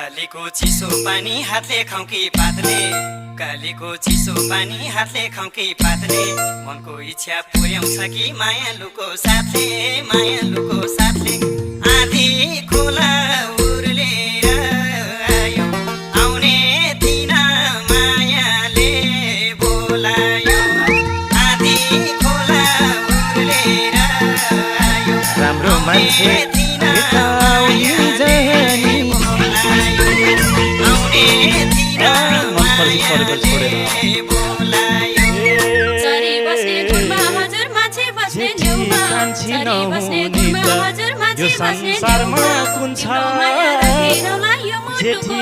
कालीको चिसो पानी हातले खाउकी पातले कालीको चिसो पानी हातले खाउकी पातले मनको इच्छा पुर्याउँछ कि मायालुको साथले आधी खोला उर्लेर आयो आउने थिन मायाले बोलायो आधी खोला उर्लेर आयो राम्रो मान्छे यो संसारमा कुन छ जेठी